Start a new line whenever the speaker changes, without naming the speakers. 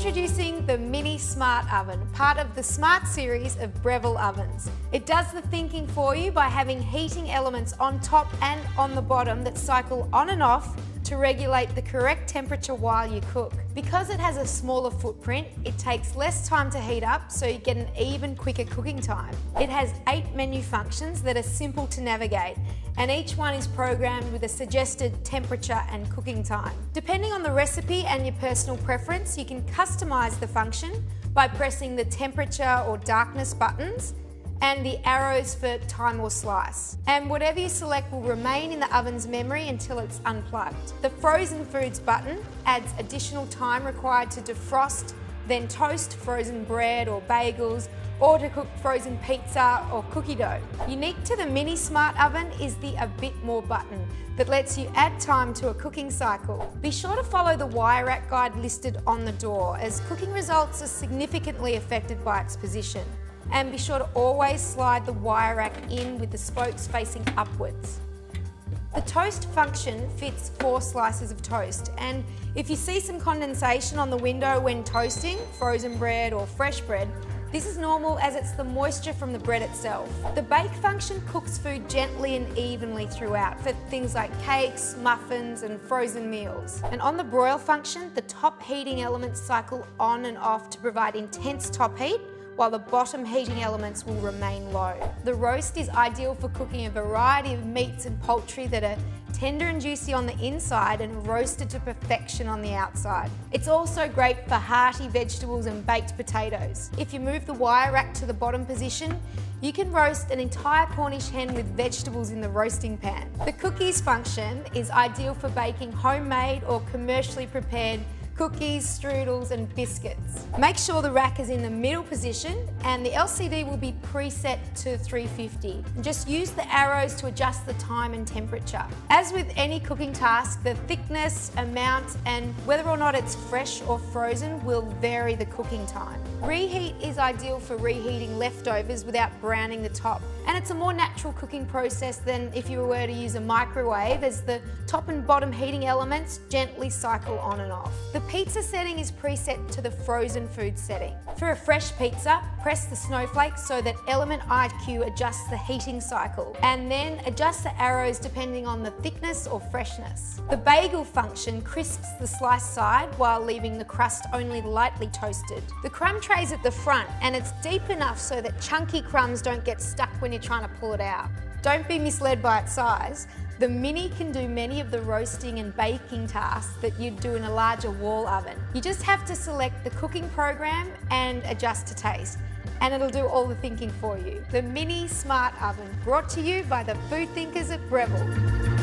Introducing the Mini Smart Oven, part of the Smart series of Breville ovens. It does the thinking for you by having heating elements on top and on the bottom that cycle on and off to regulate the correct temperature while you cook. Because it has a smaller footprint, it takes less time to heat up, so you get an even quicker cooking time. It has 8 menu functions that are simple to navigate, and each one is programmed with a suggested temperature and cooking time. Depending on the recipe and your personal preference, you can customize the function by pressing the temperature or darkness buttons and the arrows for time or slice. And whatever you select will remain in the oven's memory until it's unplugged. The frozen foods button adds additional time required to defrost, then toast frozen bread or bagels, or to cook frozen pizza or cookie dough. Unique to the Mini Smart Oven is the A Bit More button that lets you add time to a cooking cycle. Be sure to follow the wire rack guide listed on the door, as cooking results are significantly affected by its position. And be sure to always slide the wire rack in with the spokes facing upwards. The toast function fits 4 slices of toast, and if you see some condensation on the window when toasting frozen bread or fresh bread, this is normal as it's the moisture from the bread itself. The bake function cooks food gently and evenly throughout for things like cakes, muffins and frozen meals. And on the broil function, the top heating elements cycle on and off to provide intense top heat, while the bottom heating elements will remain low. The roast is ideal for cooking a variety of meats and poultry that are tender and juicy on the inside and roasted to perfection on the outside. It's also great for hearty vegetables and baked potatoes. If you move the wire rack to the bottom position, you can roast an entire Cornish hen with vegetables in the roasting pan. The cookies function is ideal for baking homemade or commercially prepared cookies, strudels and biscuits. Make sure the rack is in the middle position and the LCD will be preset to 350. Just use the arrows to adjust the time and temperature. As with any cooking task, the thickness, amount and whether or not it's fresh or frozen will vary the cooking time. Reheat is ideal for reheating leftovers without browning the top, and it's a more natural cooking process than if you were to use a microwave, as the top and bottom heating elements gently cycle on and off. The pizza setting is preset to the frozen food setting. For a fresh pizza, press the snowflake so that Element IQ adjusts the heating cycle, and then adjust the arrows depending on the thickness or freshness. The bagel function crisps the sliced side while leaving the crust only lightly toasted. The crumb tray is at the front, and it's deep enough so that chunky crumbs don't get stuck when you're trying to pull it out. Don't be misled by its size. The Mini can do many of the roasting and baking tasks that you'd do in a larger wall oven. You just have to select the cooking program and adjust to taste, and it'll do all the thinking for you. The Mini Smart Oven, brought to you by the food thinkers at Breville.